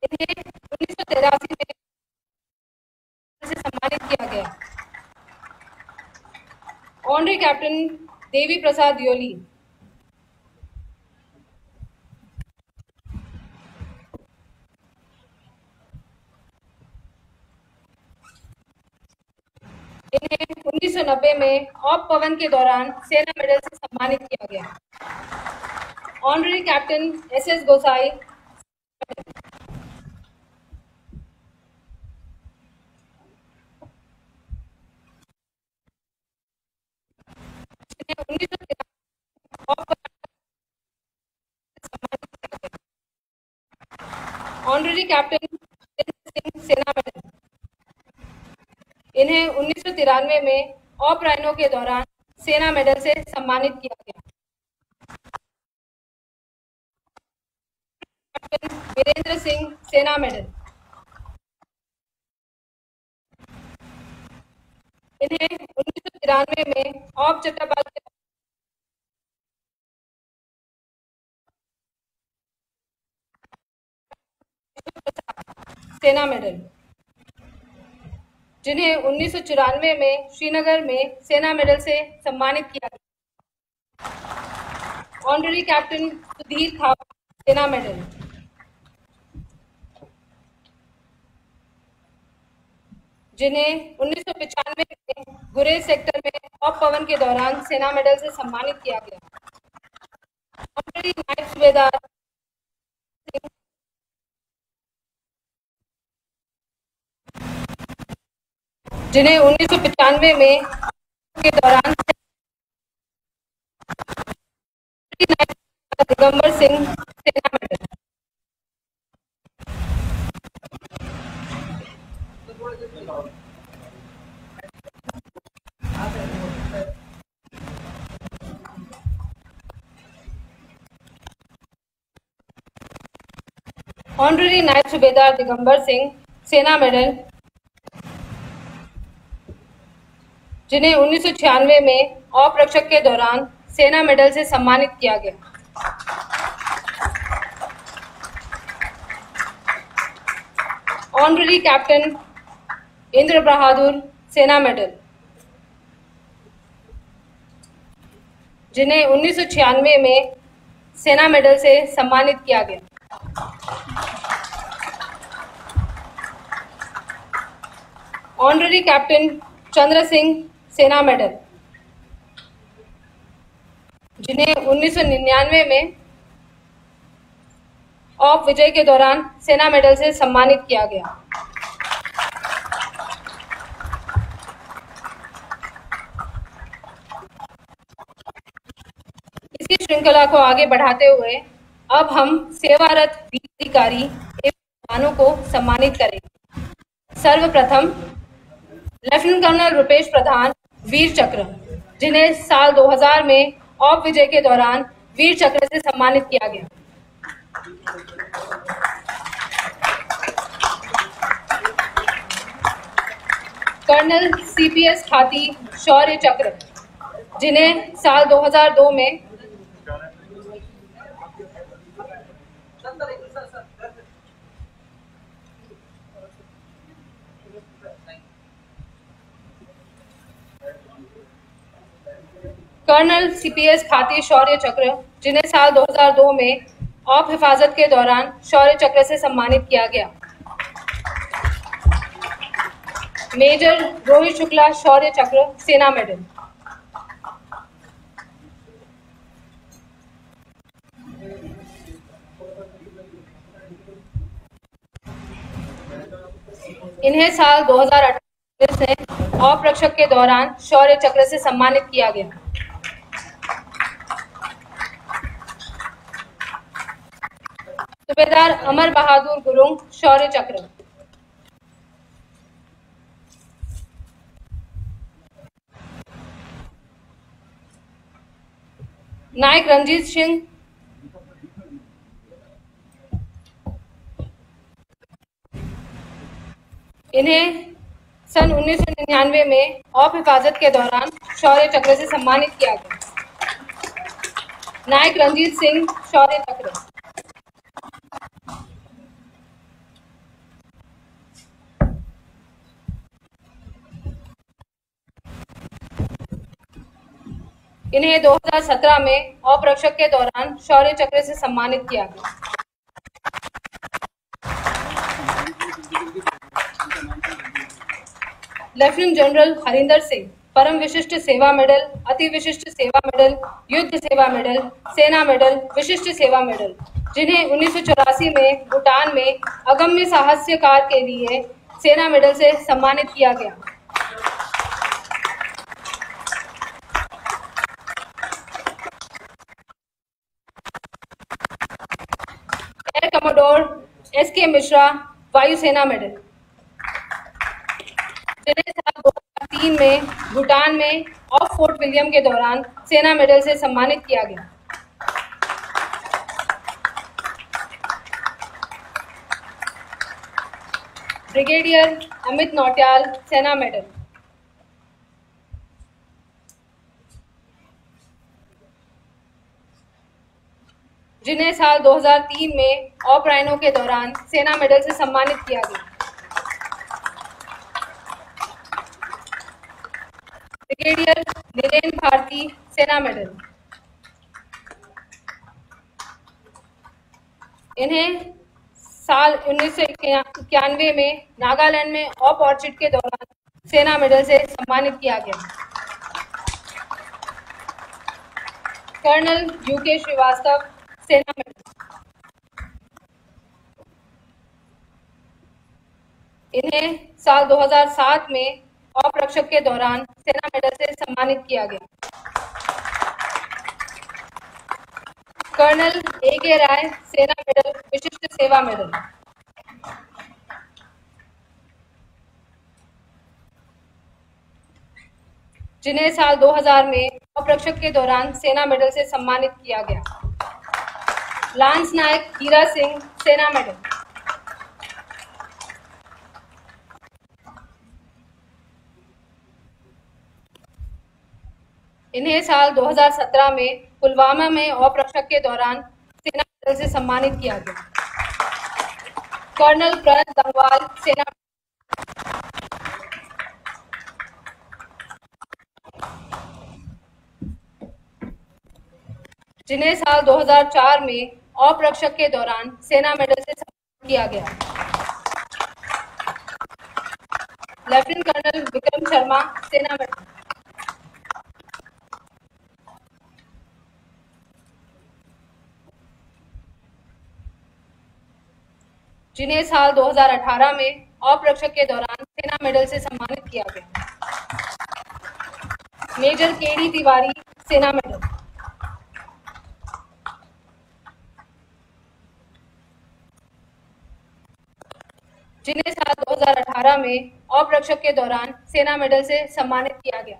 इन्हें 1983 में से सम्मानित किया गया। Honorary captain Devi Prasad Deoli. इन्हें 1990 में ऑप पवन के दौरान सेना मेडल से सम्मानित किया गया। ऑनरी कैप्टन SS गोसाई। इन्हें 1993 ऑप पवन से सम्मानित किया गया। ऑनरी कैप्टन सिंह सेना मेडल। इन्हें 1993 में ऑप राइनो के दौरान सेना मेडल से सम्मानित किया गया। कैप्टन वीरेंद्र सिंह सेना मेडल। इन्हें 1993 में ऑप चट्टाबाल के सेना मेडल, जिन्हें 1994 में श्रीनगर में सेना मेडल से सम्मानित किया गया। ऑनरी कैप्टन सुधीर थापा सेना मेडल, जिन्हें 1995 में गुरेज सेक्टर में ऑप पवन के दौरान सेना मेडल से सम्मानित किया गया। ऑनरी नायब सूबेदार जिन्हें 1995 में के दौरान दिगंबर सिंह सेना मेडल, ऑनरी नायब सूबेदार दिगंबर सिंह सेना मेडल, जिन्हें 1996 में ऑप रक्षक के दौरान सेना मेडल से सम्मानित किया गया। ऑनरी कैप्टन इंद्र बहादुर सेना मेडल, जिन्हें 1996 में सेना मेडल से सम्मानित किया गया। ऑनरी कैप्टन चंद्र सिंह सेना मेडल, जिन्हें 1999 में ऑप विजय के दौरान सेना मेडल से सम्मानित किया गया। इसी श्रृंखला को आगे बढ़ाते हुए अब हम सेवारत वीर अधिकारी एवं जवानों को सम्मानित करेंगे। सर्वप्रथम लेफ्टिनेंट कर्नल रुपेश प्रधान वीर चक्र, जिन्हें साल 2000 में ऑप विजय के दौरान वीर चक्र से सम्मानित किया गया। कर्नल CPS खाती शौर्य चक्र, जिन्हें साल 2002 में कर्नल CPS खाती शौर्य चक्र, जिन्हें साल 2002 में ऑप हिफाजत के दौरान शौर्य चक्र से सम्मानित किया गया। मेजर रोहित शुक्ला शौर्य चक्र सेना मेडल, इन्हें साल 2018 से ऑप रक्षक के दौरान शौर्य चक्र से सम्मानित किया गया। सूबेदार अमर बहादुर गुरुंग शौर्य चक्र, नायक रंजीत सिंह इन्हें सन 1999 में ऑप हिफाजत के दौरान शौर्य चक्र से सम्मानित किया गया। नायक रंजीत सिंह शौर्य चक्र, इन्हें 2017 में अप्रक्षक के दौरान शौर्य चक्र से सम्मानित किया गया। लेफ्टिनेंट जनरल हरिंदर सिंह परम विशिष्ट सेवा मेडल, अति विशिष्ट सेवा मेडल, युद्ध सेवा मेडल, सेना मेडल, विशिष्ट सेवा मेडल, जिन्हें 1984 में भूटान में अगम्य साहस्य कार्य के लिए सेना मेडल से सम्मानित किया गया। Air commodore SK. मिश्रा वायुसेना मेडल, जिन्हें साल 2003 में भूटान में ऑफ फोर्ट विलियम के दौरान सेना मेडल से सम्मानित किया गया। ब्रिगेडियर अमित नौटियाल सेना मेडल, जिन्हें साल 2003 में ऑपरेशनों के दौरान सेना मेडल से सम्मानित किया गया। ब्रिगेडियर नीरेन भारती सेना मेडल, इन्हें साल 1991 में नागालैंड में ऑर्चिड के दौरान सेना मेडल से सम्मानित किया गया। कर्नल यूके श्रीवास्तव सेना मेडल, इन्हें साल 2007 में अप्रक्षक के दौरान सेना मेडल से सम्मानित किया गया। Colonel A K. राय सेना मेडल, विशिष्ट सेवा मेडल, जिन्हें साल 2000 में अप्रक्षक के दौरान सेना मेडल से सम्मानित किया गया। लांस नायक हीरा सिंह सेना मेडल, इन्हें साल 2017 में पुलवामा में अप्रक्षक के दौरान सेना मेडल से सम्मानित किया गया। कर्नल प्रणत गंगवाल सेना, जिन्हें साल 2004 में अप्रक्षक के दौरान सेना मेडल से सम्मानित किया गया। लेफ्टिनेंट कर्नल विक्रम शर्मा सेना मेडल, जिन्हें साल 2018 में अप्रक्षक के दौरान सेना मेडल से सम्मानित किया गया। Major KD. तिवारी सेना मेडल, जिन्हें साल 2018 में अप्रक्षक के दौरान सेना मेडल से सम्मानित किया गया।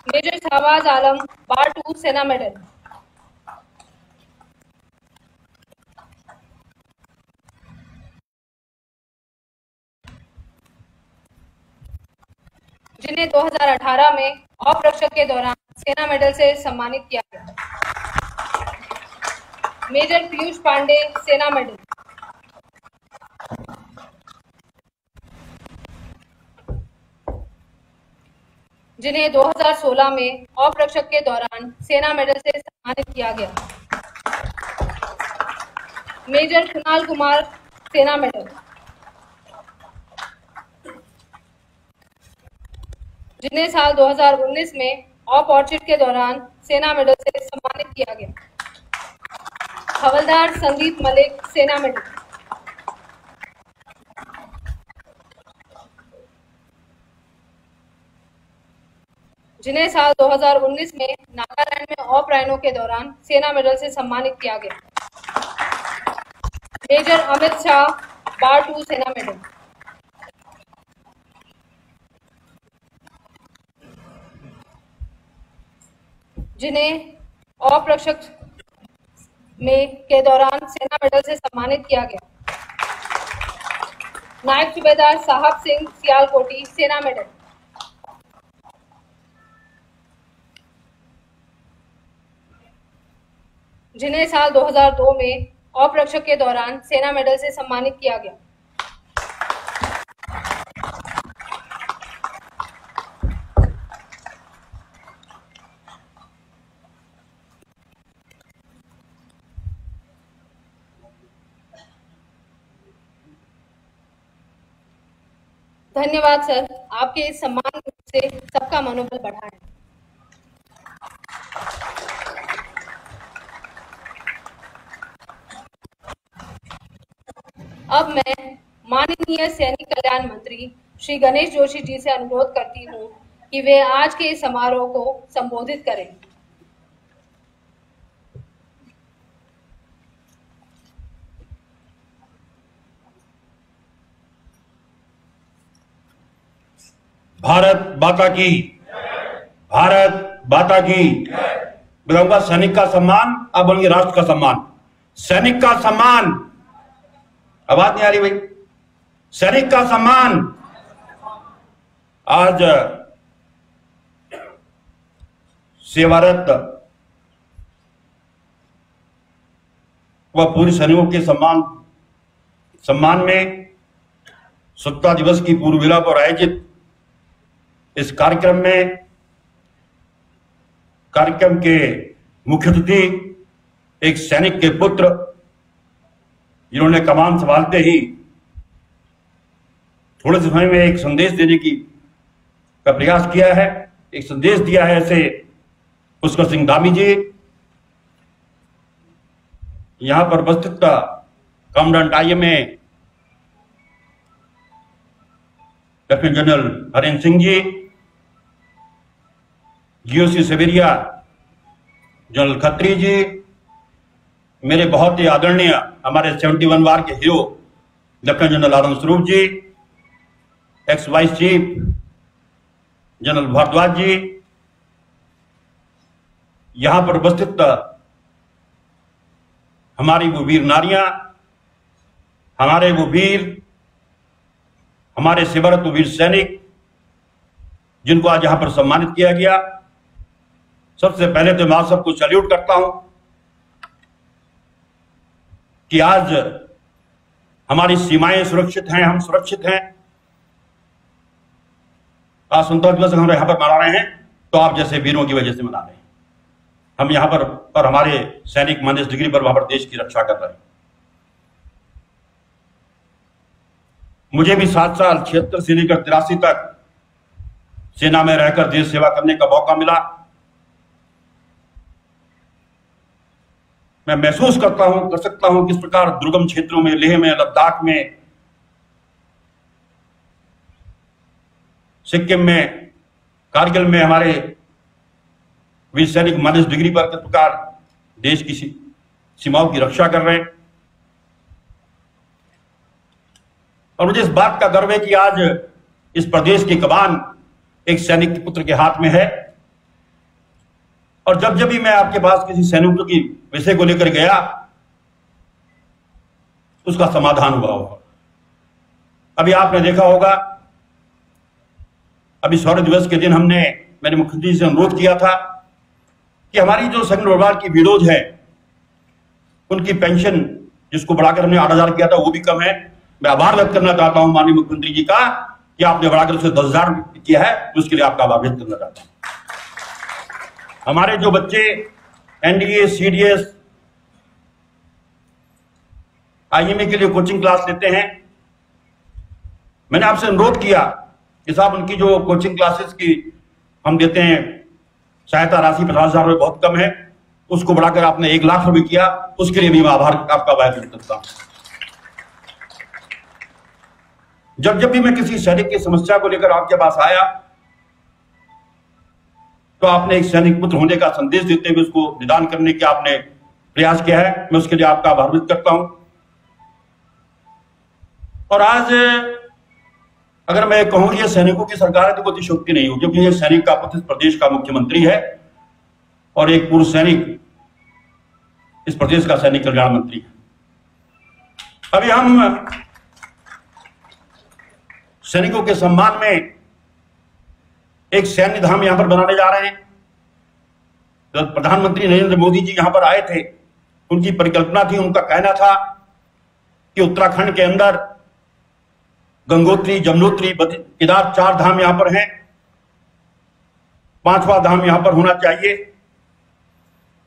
मेजर शाहबाज आलम बार 2 सेना मेडल, जिन्हें 2018 में अप्रक्षक के दौरान सेना मेडल से सम्मानित किया गया। मेजर पीयूष पांडे सेना मेडल, जिन्हें 2016 में अप्रक्षक के दौरान सेना मेडल से सम्मानित किया गया। मेजर कुणाल कुमार सेना मेडल, जिन्हें साल 2019 में ऑर्चिड के दौरान सेना मेडल से सम्मानित किया गया। हवलदार संदीप मलिक सेना मेडल, जिन्हें साल 2019 में नागालैंड में ऑपरेशनों के दौरान सेना मेडल से सम्मानित किया गया। मेजर अमित शाह बार 2 सेना मेडल, जिन्हें अप्रक्षक में के दौरान सेना मेडल से सम्मानित किया गया। नायक सूबेदार साहब सिंह सियालकोटी सेना मेडल, जिन्हें साल 2002 में अप्रक्षक के दौरान सेना मेडल से सम्मानित किया गया। धन्यवाद सर, आपके इस सम्मान से सबका मनोबल बढ़ा है। अब मैं माननीय सैनिक कल्याण मंत्री श्री गणेश जोशी जी से अनुरोध करती हूँ कि वे आज के इस समारोह को संबोधित करें। भारत माता की, भारत माता की। बताऊंगा सैनिक का सम्मान, अब बोलेंगे राष्ट्र का सम्मान। सैनिक का सम्मान, आवाज नहीं आ रही भाई। सैनिक का सम्मान। आज सेवारत व पूर्व सैनिकों के सम्मान में स्वतंत्रता दिवस की पूर्व वेला पर आयोजित इस कार्यक्रम के मुख्य अतिथि एक सैनिक के पुत्र, जिन्होंने कमान संभालते ही थोड़े समय में एक संदेश देने का प्रयास किया है, एक संदेश दिया है, ऐसे पुष्कर सिंह धामी जी यहां पर उपस्थित कमांडेंट IM lieutenant general Harendra Singh ji, GOC sub area general Khatri ji, मेरे बहुत ही आदरणीय हमारे 71 वार के hero lieutenant general Anand Swarup ji, ex vice chief general Bhardwaj ji, यहां पर उपस्थित हमारी वो वीर नारियां, हमारे वो वीर, हमारे सेवारत वीर सैनिक जिनको आज यहां पर सम्मानित किया गया। सबसे पहले तो मैं आप सबको सैल्यूट करता हूं कि आज हमारी सीमाएं सुरक्षित हैं, हम सुरक्षित हैं। आज स्वतंत्रता दिवस हम यहां पर मना रहे हैं तो आप जैसे वीरों की वजह से मना रहे हैं। हम यहां पर और हमारे सैनिक माइनस डिग्री पर वहां पर देश की रक्षा कर रहे हैं। मुझे भी 7 साल 76 से लेकर 83 तक सेना में रहकर देश सेवा करने का मौका मिला। मैं महसूस कर सकता हूं किस प्रकार दुर्गम क्षेत्रों में, लेह में, लद्दाख में, सिक्किम में, कारगिल में हमारे वीर सैनिक माइनस डिग्री पर किस प्रकार देश की सीमाओं की रक्षा कर रहे हैं। और मुझे इस बात का गर्व है कि आज इस प्रदेश की कमान एक सैनिक के पुत्र के हाथ में है। और जब भी मैं आपके पास किसी सैनिक की विषय को लेकर गया, उसका समाधान हुआ होगा। अभी आपने देखा होगा, अभी शौर्य दिवस के दिन मैंने मुख्यमंत्री से अनुरोध किया था कि हमारी जो सैनिक परिवार की विडोज है, उनकी पेंशन जिसको बढ़ाकर हमने 8,000 किया था, वो भी कम है। मैं आभार व्यक्त करना चाहता हूं माननीय मुख्यमंत्री जी का कि आपने बढ़ाकर उसे 10,000 किया है, उसके लिए आपका आभार व्यक्त करना चाहता हूं। हमारे जो बच्चे NDA, CDS, IMA के लिए कोचिंग क्लास लेते हैं, मैंने आपसे अनुरोध किया कि साहब उनकी जो कोचिंग क्लासेस की हम देते हैं सहायता राशि 50,000 रुपये बहुत कम है, उसको बढ़ाकर आपने 1 लाख रुपए किया, उसके लिए भी मैं आभार आपका व्यक्त करता हूं। जब भी मैं किसी सैनिक की समस्या को लेकर आपके पास आया तो आपने एक सैनिक पुत्र होने का संदेश देते हुए उसको निदान करने का आपने प्रयास किया है, मैं उसके लिए आपका आभार व्यक्त करता हूं। और आज अगर मैं कहूं ये सैनिकों की सरकार है तो कोई अतिशयोक्ति नहीं होगी, क्योंकि ये सैनिक का पुत्र इस प्रदेश का मुख्यमंत्री है और एक पूर्व सैनिक इस प्रदेश का सैनिक कल्याण मंत्री है। अभी हम सैनिकों के सम्मान में एक सैन्य धाम यहां पर बनाने जा रहे हैं। तो प्रधानमंत्री नरेंद्र मोदी जी यहां पर आए थे, उनकी परिकल्पना थी, उनका कहना था कि उत्तराखंड के अंदर गंगोत्री, जमुनोत्री, केदार 4 धाम यहां पर हैं, 5वां धाम यहां पर होना चाहिए,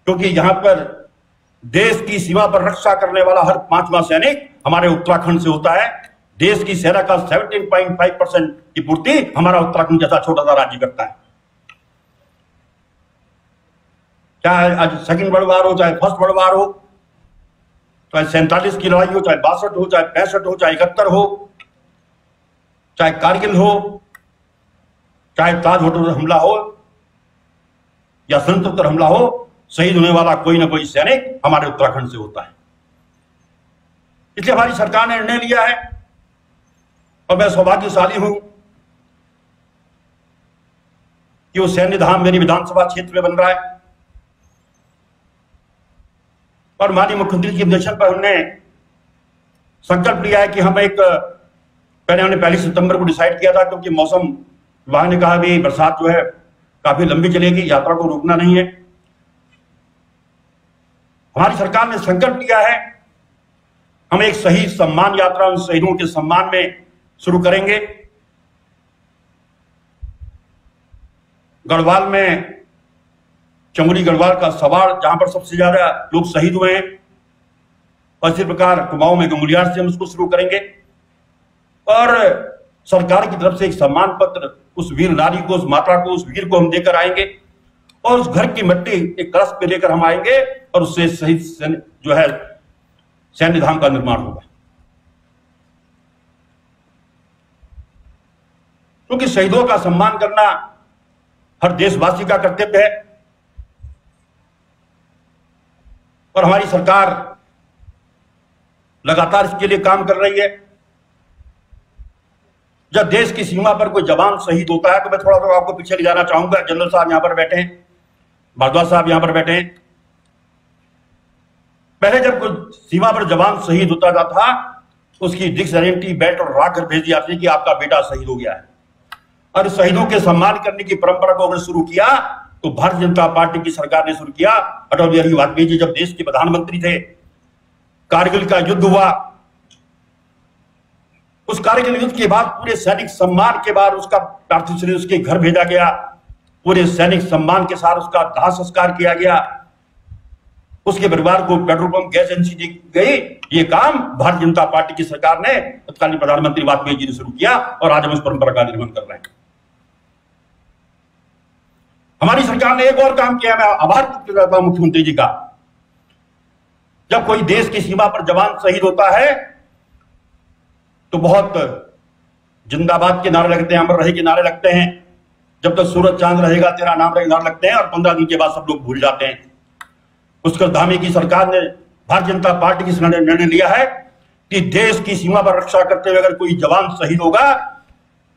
क्योंकि यहां पर देश की सीमा पर रक्षा करने वाला हर 5वां सैनिक हमारे उत्तराखंड से होता है। देश की सेना का 17.5% की पूर्ति हमारा उत्तराखंड जैसा छोटा सा राज्य करता है। चाहे आज सेकंड वर्ल्ड वार हो, चाहे फर्स्ट वर्ल्ड वार हो, चाहे 47 की लड़ाई हो, चाहे 62 हो, चाहे 65 हो, चाहे 71 हो, चाहे कारगिल हो, चाहे ताज होटल हमला हो या संयुक्त हमला हो, शहीद होने वाला कोई ना कोई सैनिक हमारे उत्तराखंड से होता है। इसलिए हमारी सरकार ने निर्णय लिया है और मैं सौभाग्यशाली हूं कि वो सैन्य धाम मेरी विधानसभा क्षेत्र में बन रहा है और माननीय मुख्यमंत्री के निर्देशन पर हमने संकल्प लिया है कि हम पहले हमने 1 सितंबर को डिसाइड किया था, क्योंकि मौसम विभाग ने कहा भी बरसात जो है काफी लंबी चलेगी, यात्रा को रोकना नहीं है। हमारी सरकार ने संकल्प लिया है हम एक शहीद सम्मान यात्रा उन शहीदों के सम्मान में शुरू करेंगे। गढ़वाल में चमोली गढ़वाल का सवार, जहां पर सबसे ज्यादा लोग शहीद हुए हैं, और इसी प्रकार कुमाऊं में गंगुलियार से हम उसको शुरू करेंगे और सरकार की तरफ से एक सम्मान पत्र उस वीर नारी को, उस माता को, उस वीर को हम देकर आएंगे और उस घर की मिट्टी एक कलश पे लेकर हम आएंगे और उससे शहीद जो है सैन्य धाम का निर्माण होगा। क्योंकि शहीदों का सम्मान करना हर देशवासी का कर्तव्य है और हमारी सरकार लगातार इसके लिए काम कर रही है। जब देश की सीमा पर कोई जवान शहीद होता है तो मैं थोड़ा सा आपको पीछे ले जाना चाहूंगा। जनरल साहब यहां पर बैठे हैं, भारद्वाज साहब यहां पर बैठे हैं। पहले जब कोई सीमा पर जवान शहीद होता था उसकी डिक्स गारंटी, बेल्ट और राख कर भेज दी जाती कि आपका बेटा शहीद हो गया है। और शहीदों के सम्मान करने की परंपरा को अगर शुरू किया तो भारतीय जनता पार्टी की सरकार ने शुरू किया। अटल बिहारी वाजपेयी जी जब देश के प्रधानमंत्री थे, कारगिल का युद्ध हुआ, उस कारगिल युद्ध के बाद पूरे सैनिक सम्मान के बाद उसका पार्थिव शरीर उसके घर भेजा गया, पूरे सैनिक सम्मान के साथ उसका दाह संस्कार किया गया, उसके परिवार को पेट्रोल पंप, गैस एजेंसी दी गई। ये काम भारतीय जनता पार्टी की सरकार ने, तत्कालीन प्रधानमंत्री वाजपेयी जी ने शुरू किया और आज हम उस परंपरा का निर्माण कर रहे हैं। हमारी सरकार ने एक और काम किया, मैं आभार व्यक्त करता हूं मुख्यमंत्री जी का। जब कोई देश की सीमा पर जवान शहीद होता है तो बहुत जिंदाबाद के नारे लगते हैं, अमर रहे के नारे लगते हैं, जब तक सूरज चांद रहेगा तेरा नाम रहेगा नारे लगते हैं और 15 दिन के बाद सब लोग भूल जाते हैं। पुष्कर धामी की सरकार ने, भारतीय जनता पार्टी की सरकार ने निर्णय लिया है कि देश की सीमा पर रक्षा करते हुए अगर कोई जवान शहीद होगा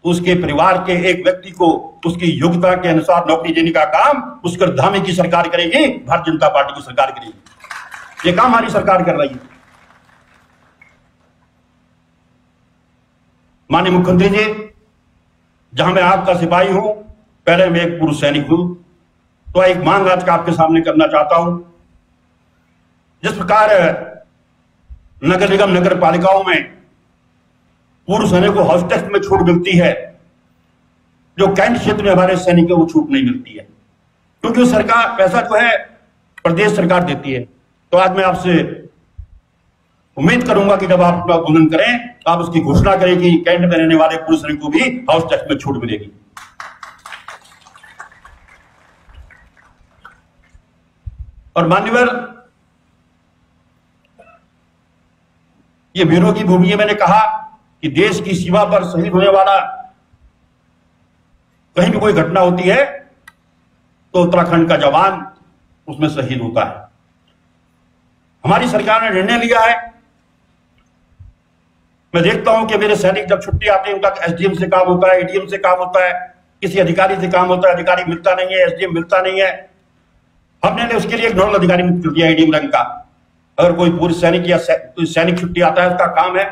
तो उसके परिवार के एक व्यक्ति को उसकी योग्यता के अनुसार नौकरी देने का काम पुष्कर धामी की सरकार करेगी, भारतीय जनता पार्टी की सरकार करेगी। ये काम हमारी सरकार कर रही है। माननीय मुख्यमंत्री जी, जहां मैं आपका सिपाही हूं, पहले मैं एक पूर्व सैनिक हूं, तो एक मांग आज का आपके सामने करना चाहता हूं। जिस प्रकार नगर निगम, नगर पालिकाओं में पूर्व सैनिक को हाउस टैक्स में छूट मिलती है, जो कैंट क्षेत्र में हमारे सैनिक को वो छूट नहीं मिलती है, क्योंकि वो सरकार पैसा जो है प्रदेश सरकार देती है। तो आज मैं आपसे उम्मीद करूंगा कि जब आप अपना उद्घाटन करें तो आप उसकी घोषणा करें कि कैंट में रहने वाले पूर्व सैनिक को भी हाउस टैक्स में छूट मिलेगी। और मान्यवर, ये वीरों की भूमि है। मैंने कहा कि देश की सीमा पर शहीद होने वाला कहीं भी कोई घटना होती है तो उत्तराखंड का जवान उसमें शहीद होता है। हमारी सरकार ने निर्णय लिया है, मैं देखता हूं कि मेरे सैनिक जब छुट्टी आते हैं उनका एसडीएम से काम होता है, एडीएम से काम होता है, किसी अधिकारी से काम होता है, अधिकारी मिलता नहीं है, एसडीएम मिलता नहीं है। हमने उसके लिए एक नोडल अधिकारी नियुक्त कर दिया एडीएम रैंक का। अगर कोई पूर्व सैनिक या सैनिक छुट्टी आता है, उसका काम है,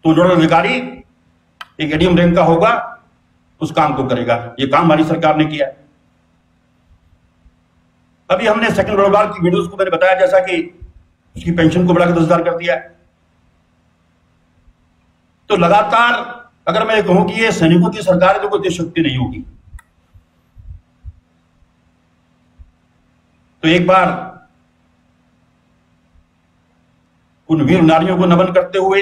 तो नोडल अधिकारी एक एडीएम रैंक का होगा, उस काम को करेगा। ये काम हमारी सरकार ने किया। अभी हमने सेकंड वर्ल्ड वॉर की वीडियोस को मैंने बताया जैसा कि उसकी पेंशन को बढ़ाकर 10,000 कर दिया है। तो लगातार अगर मैं कहूं कि ये सैनिकों की सरकार है तो कोई देशभक्ति नहीं होगी। तो एक बार उन वीर नारियों को नमन करते हुए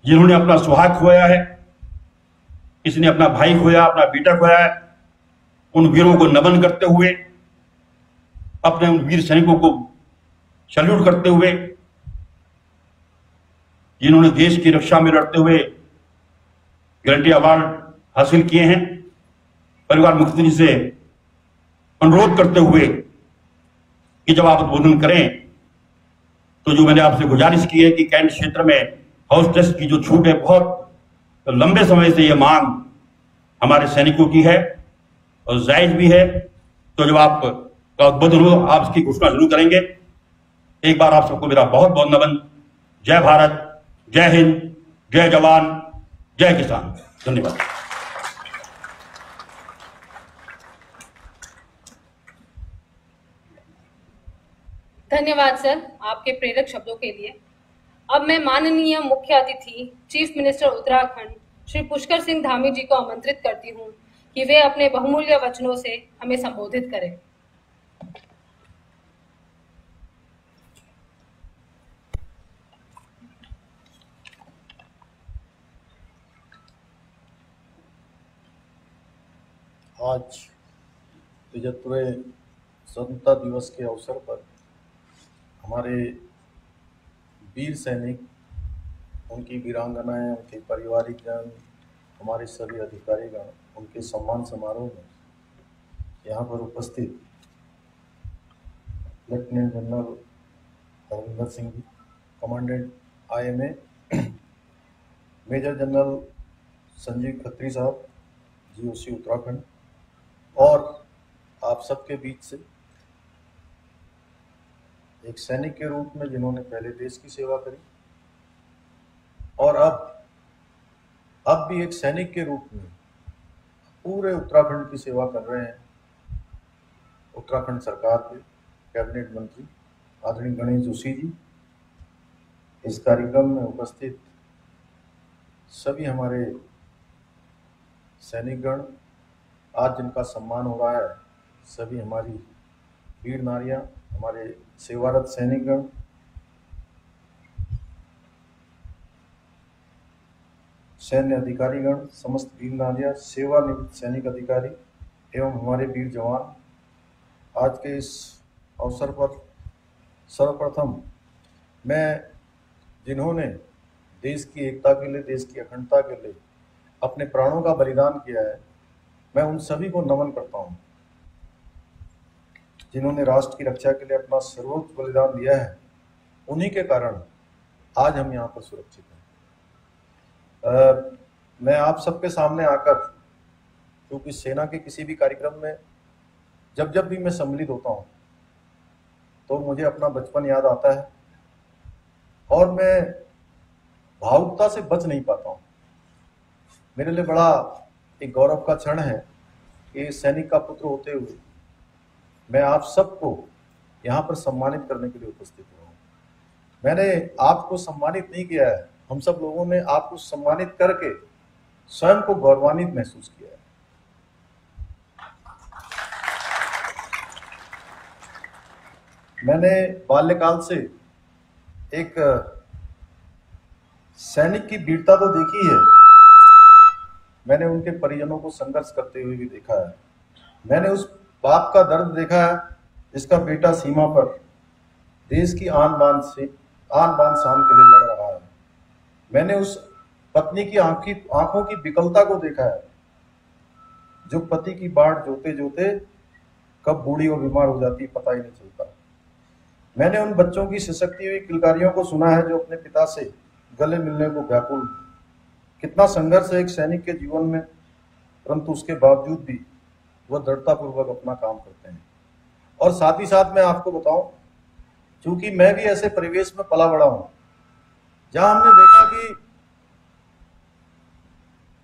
जिन्होंने अपना सुहाग खोया है, किसी ने अपना भाई खोया, अपना बेटा खोया है, उन वीरों को नमन करते हुए, अपने उन वीर सैनिकों को सैल्यूट करते हुए, जिन्होंने देश की रक्षा में लड़ते हुए गारंटी अवार्ड हासिल किए हैं, परिवार मुख्यमंत्री जी से अनुरोध करते हुए कि जब आप उद्बोधन करें तो जो मैंने आपसे गुजारिश की है कि कैंट क्षेत्र में हाउस टेस्ट की जो छूट है, बहुत लंबे समय से यह मांग हमारे सैनिकों की है और जायज भी है। तो जब आप का उद्बोधन हो, आप इसकी घोषणा जरूर करेंगे। एक बार आप सबको मेरा बहुत बहुत नमन। जय भारत, जय हिंद, जय जवान, जय किसान। धन्यवाद। धन्यवाद सर आपके प्रेरक शब्दों के लिए। अब मैं माननीय मुख्य अतिथि चीफ मिनिस्टर उत्तराखंड श्री पुष्कर सिंह धामी जी को आमंत्रित करती हूं कि वे अपने बहुमूल्य वचनों से हमें संबोधित करें। आज 75वें स्वतंत्रता दिवस के अवसर पर हमारे वीर सैनिक, उनकी वीरांगनाएं, उनके पारिवारिक जन, हमारे सभी अधिकारीगण, उनके सम्मान समारोह में यहाँ पर उपस्थित lieutenant general Harvinder Singh ji, commandant IMA, major general Sanjeev Khatri साहब, GOC उत्तराखंड, और आप सबके बीच से एक सैनिक के रूप में जिन्होंने पहले देश की सेवा करी और अब भी एक सैनिक के रूप में पूरे उत्तराखंड की सेवा कर रहे हैं, उत्तराखंड सरकार के कैबिनेट मंत्री आदरणीय गणेश जोशी जी, इस कार्यक्रम में उपस्थित सभी हमारे सैनिकगण, आज जिनका सम्मान हो रहा है, सभी हमारी वीर नारियां, हमारे सेवारत सैनिकगण, सैन्य अधिकारीगण, समस्त वीर नारियां, सेवानिवृत्त सैनिक अधिकारी एवं हमारे वीर जवान, आज के इस अवसर पर सर्वप्रथम मैं जिन्होंने देश की एकता के लिए, देश की अखंडता के लिए अपने प्राणों का बलिदान किया है, मैं उन सभी को नमन करता हूं, जिन्होंने राष्ट्र की रक्षा के लिए अपना सर्वोच्च बलिदान दिया है। उन्हीं के कारण आज हम यहाँ पर सुरक्षित हैं। मैं आप सबके सामने आकर, क्योंकि सेना के किसी भी कार्यक्रम में जब भी मैं सम्मिलित होता हूँ तो मुझे अपना बचपन याद आता है और मैं भावुकता से बच नहीं पाता हूँ। मेरे लिए बड़ा एक गौरव का क्षण है कि सैनिक का पुत्र होते हुए मैं आप सबको यहाँ पर सम्मानित करने के लिए उपस्थित हुआ हूँ। मैंने आपको सम्मानित नहीं किया है, हम सब लोगों ने आपको सम्मानित करके स्वयं को गौरवान्वित महसूस किया है। मैंने बाल्यकाल से एक सैनिक की वीरता तो देखी है, मैंने उनके परिजनों को संघर्ष करते हुए भी देखा है। मैंने उस बाप का दर्द देखा है जिसका बेटा सीमा पर देश की आन बान शान के लिए लड़ रहा है। मैंने उस पत्नी की आंखों की विकलता को देखा है, जो पति की बाट जोते जोते कब बूढ़ी और बीमार हो जाती है पता ही नहीं चलता। मैंने उन बच्चों की सिसकती हुई किलकारियों को सुना है जो अपने पिता से गले मिलने को व्याकुल। कितना संघर्ष है एक सैनिक के जीवन में, परंतु उसके बावजूद भी वह दृढ़तापूर्वक अपना काम करते हैं। और साथ ही साथ मैं आपको बताऊं, क्योंकि मैं भी ऐसे परिवेश में पला बड़ा हूं जहां हमने देखा कि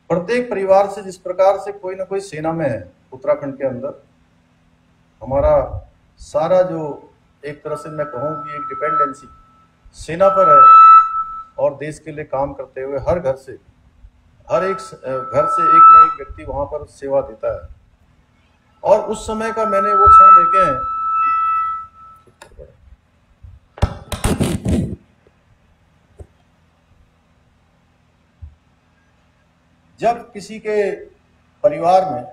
प्रत्येक परिवार से जिस प्रकार से कोई ना कोई सेना में है, उत्तराखंड के अंदर हमारा सारा जो एक तरह से मैं कहूँ कि एक डिपेंडेंसी सेना पर है और देश के लिए काम करते हुए हर एक घर से एक ना एक व्यक्ति वहां पर सेवा देता है। और उस समय का मैंने वो क्षण देखे हैं। जब किसी के परिवार में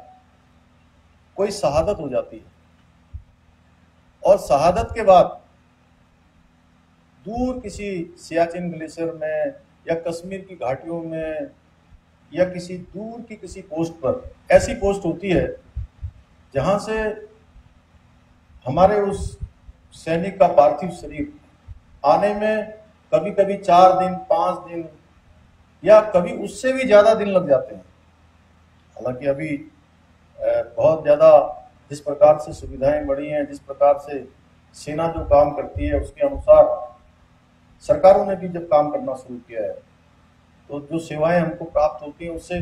कोई शहादत हो जाती है और शहादत के बाद दूर किसी सियाचिन ग्लेशियर में या कश्मीर की घाटियों में या किसी दूर की किसी पोस्ट पर, ऐसी पोस्ट होती है जहां से हमारे उस सैनिक का पार्थिव शरीर आने में कभी कभी 4 दिन 5 दिन या कभी उससे भी ज्यादा दिन लग जाते हैं। हालांकि अभी बहुत ज्यादा जिस प्रकार से सुविधाएं बढ़ी हैं, जिस प्रकार से सेना जो काम करती है उसके अनुसार सरकारों ने भी जब काम करना शुरू किया है तो जो सेवाएं हमको प्राप्त होती हैं उससे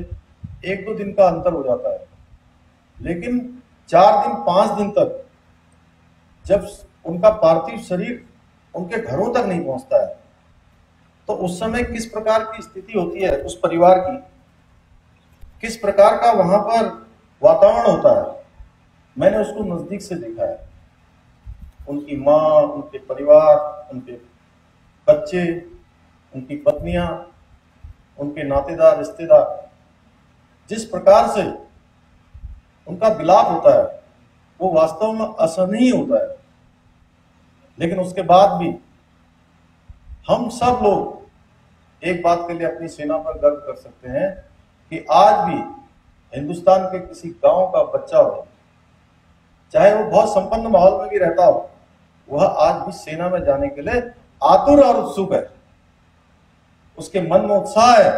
1-2 दिन का अंतर हो जाता है। लेकिन 4 दिन 5 दिन तक जब उनका पार्थिव शरीर उनके घरों तक नहीं पहुंचता है तो उस समय किस प्रकार की स्थिति होती है उस परिवार की, किस प्रकार का वहां पर वातावरण होता है, मैंने उसको नजदीक से देखा है। उनकी माँ, उनके परिवार, उनके बच्चे, उनकी पत्नियां, उनके नातेदार रिश्तेदार, जिस प्रकार से उनका विलाप होता है वो वास्तव में असहनीय होता है। लेकिन उसके बाद भी हम सब लोग एक बात के लिए अपनी सेना पर गर्व कर सकते हैं कि आज भी हिंदुस्तान के किसी गांव का बच्चा हो, चाहे वो बहुत संपन्न माहौल में भी रहता हो, वह आज भी सेना में जाने के लिए आतुर और उत्सुक है। उसके मन में उत्साह है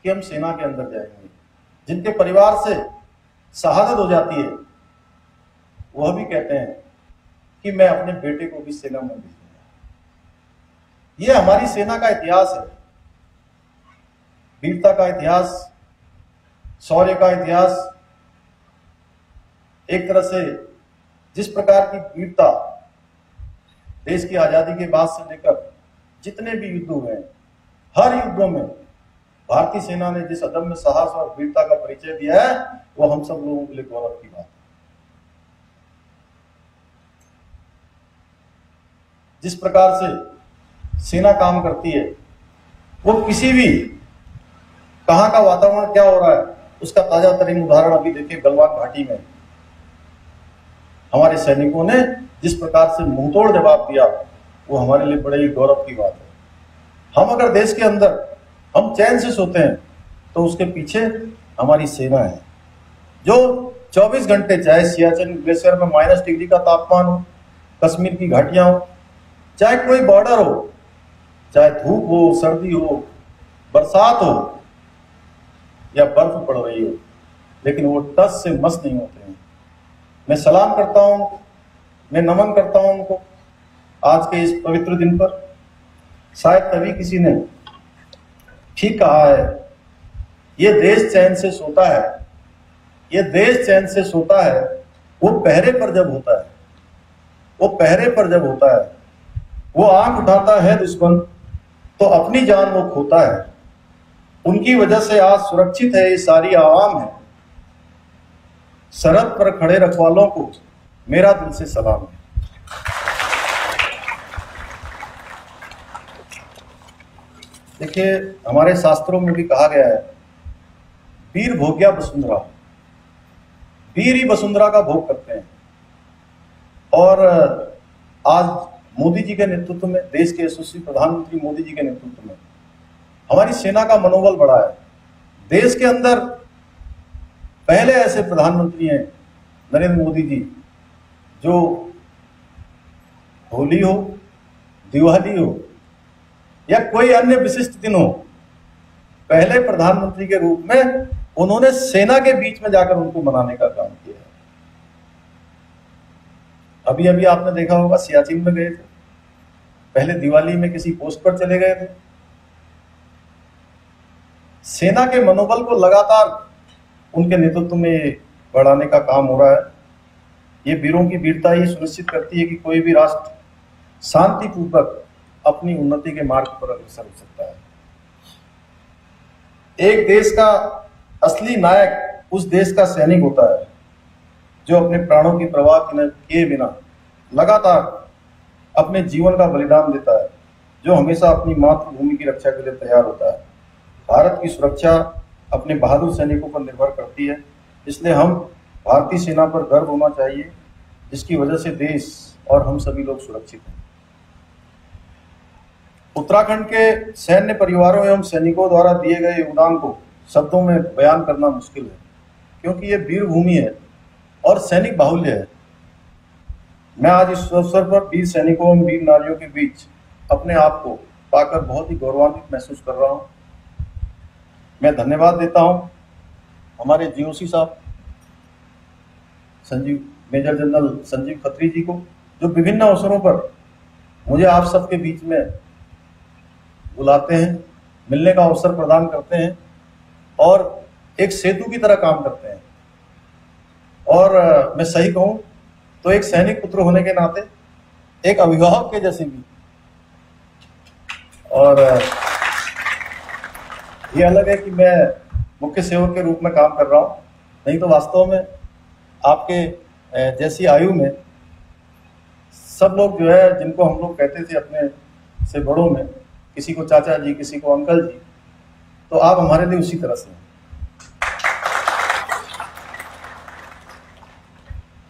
कि हम सेना के अंदर जाएंगे। जिनके परिवार से शहादत हो जाती है वह भी कहते हैं कि मैं अपने बेटे को भी सेना में भेजूंगा। यह हमारी सेना का इतिहास है, वीरता का इतिहास, शौर्य का इतिहास। एक तरह से जिस प्रकार की वीरता देश की आजादी के बाद से लेकर जितने भी युद्ध हुए हैं, हर युद्धों में भारतीय सेना ने जिस अदम्य साहस और वीरता का परिचय दिया है वो हम सब लोगों के लिए गौरव की बात है। जिस प्रकार से सेना काम करती है वो किसी भी कहां का वातावरण क्या हो रहा है उसका ताजा तरीन उदाहरण अभी देखिए गलवान घाटी में हमारे सैनिकों ने जिस प्रकार से मुंहतोड़ जवाब दिया वो हमारे लिए बड़े ही गौरव की बात है। हम अगर देश के अंदर हम चैन से सोते हैं तो उसके पीछे हमारी सेना है जो 24 घंटे, चाहे सियाचिन ग्लेशियर में -डिग्री का तापमान हो, कश्मीर की घाटियां हो, चाहे कोई बॉर्डर हो, चाहे धूप हो, सर्दी हो, बरसात हो या बर्फ पड़ रही हो, लेकिन वो टस से मस नहीं होते हैं। मैं सलाम करता हूं, मैं नमन करता हूं उनको आज के इस पवित्र दिन पर। शायद तभी किसी ने ठीक कहा है, ये देश चैन से सोता है, ये देश चैन से सोता है वो पहरे पर जब होता है, वो पहरे पर जब होता है, वो आंख उठाता है दुश्मन तो अपनी जान वो खोता है। उनकी वजह से आज सुरक्षित है ये सारी आवाम है। सरहद पर खड़े रखवालों को मेरा दिल से सलाम है। देखिए हमारे शास्त्रों में भी कहा गया है, वीर भोग्या वसुंधरा, वीर ही वसुंधरा का भोग करते हैं। और आज मोदी जी के नेतृत्व में, देश के यशस्वी प्रधानमंत्री मोदी जी के नेतृत्व में हमारी सेना का मनोबल बढ़ा है। देश के अंदर पहले ऐसे प्रधानमंत्री हैं नरेंद्र मोदी जी जो होली हो, दिवाली हो या कोई अन्य विशिष्ट दिन हो, पहले प्रधानमंत्री के रूप में उन्होंने सेना के बीच में जाकर उनको मनाने का काम किया है। अभी अभी आपने देखा होगा सियाचिन में गए थे, पहले दिवाली में किसी पोस्ट पर चले गए थे। सेना के मनोबल को लगातार उनके नेतृत्व में बढ़ाने का काम हो रहा है। ये वीरों की वीरता ये सुनिश्चित करती है कि कोई भी राष्ट्र शांतिपूर्वक अपनी उन्नति के मार्ग पर अग्रसर हो सकता है। एक देश का असली नायक उस देश का सैनिक होता है जो अपने प्राणों की परवाह किए बिना लगातार अपने जीवन का बलिदान देता है, जो हमेशा अपनी मातृभूमि की रक्षा के लिए तैयार होता है। भारत की सुरक्षा अपने बहादुर सैनिकों पर निर्भर करती है। इसलिए हम भारतीय सेना पर गर्व होना चाहिए, जिसकी वजह से देश और हम सभी लोग सुरक्षित हैं। उत्तराखंड के सैन्य परिवारों एवं सैनिकों द्वारा दिए गए योगदान को शब्दों में बयान करना मुश्किल है, क्योंकि ये वीर भूमि है और सैनिक बाहुल्य है। मैं आज इस अवसर पर वीर सैनिकों एवं वीर नारियों के बीच अपने आप को पाकर बहुत ही गौरवान्वित महसूस कर रहा हूँ। मैं धन्यवाद देता हूँ हमारे जीओसी साहब मेजर जनरल संजीव खत्री जी को, जो विभिन्न अवसरों पर मुझे आप सबके बीच में बुलाते हैं, मिलने का अवसर प्रदान करते हैं और एक सेतु की तरह काम करते हैं। और मैं सही कहूं तो एक सैनिक पुत्र होने के नाते एक अभिभावक के जैसे भी, और ये अलग है कि मैं मुख्य सेवक के रूप में काम कर रहा हूं, नहीं तो वास्तव में आपके जैसी आयु में सब लोग जो है, जिनको हम लोग कहते थे अपने से बड़ों में, किसी को चाचा जी, किसी को अंकल जी, तो आप हमारे लिए उसी तरह से हैं।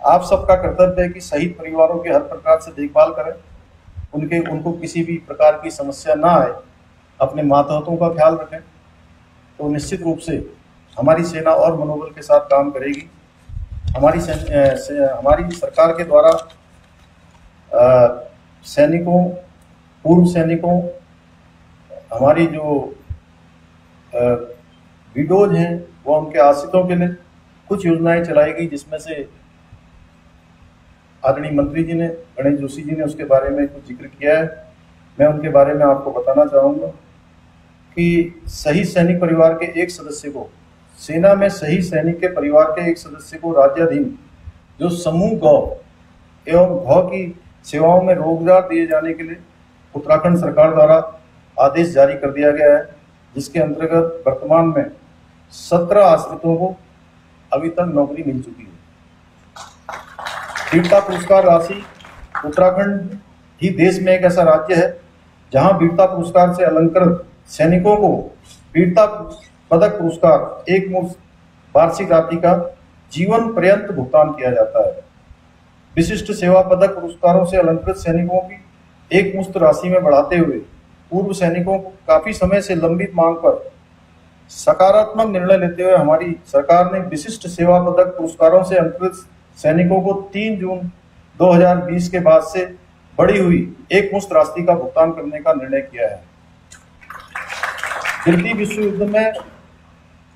आप सबका कर्तव्य है कि शहीद परिवारों के हर प्रकार से देखभाल करें, उनको किसी भी प्रकार की समस्या ना आए, अपने मातहतों का ख्याल रखें। तो निश्चित रूप से हमारी सेना और मनोबल के साथ काम करेगी। हमारी सरकार के द्वारा सैनिकों, पूर्व सैनिकों, हमारी जो विडोज हैं वो उनके आश्रितों के लिए कुछ योजनाएं चलाई गई, जिसमें से आदरणीय मंत्री जी ने, गणेश जोशी जी ने उसके बारे में कुछ जिक्र किया है। मैं उनके बारे में आपको बताना चाहूँगा कि शहीद सैनिक परिवार के एक सदस्य को, सेना में शहीद सैनिक के परिवार के एक सदस्य को राज्याधीन जो समूह गौ एवं गौ की सेवाओं में रोजगार दिए जाने के लिए उत्तराखंड सरकार द्वारा आदेश जारी कर दिया गया है, जिसके अंतर्गत वर्तमान में 17 आश्रितों को अभी तक नौकरी मिल चुकी है। वीरता पुरस्कार राशि, उत्तराखंड ही देश में एक ऐसा राज्य है जहां वीरता पुरस्कार से अलंकृत सैनिकों को वीरता पदक पुरस्कार एक मुश्त वार्षिक राशि का जीवन पर्यंत भुगतान किया जाता है। विशिष्ट सेवा पदक पुरस्कारों से अलंकृत सैनिकों की एक मुश्त राशि में बढ़ाते हुए पूर्व सैनिकों को काफी समय से लंबित मांग पर सकारात्मक निर्णय लेते हुए हमारी सरकार ने विशिष्ट सेवा पदक पुरस्कारों से अलंकृत सैनिकों को 3 जून 2020 के बाद से बढ़ी हुई एक मुश्त राशि का भुगतान करने का निर्णय किया है। द्वितीय विश्व युद्ध में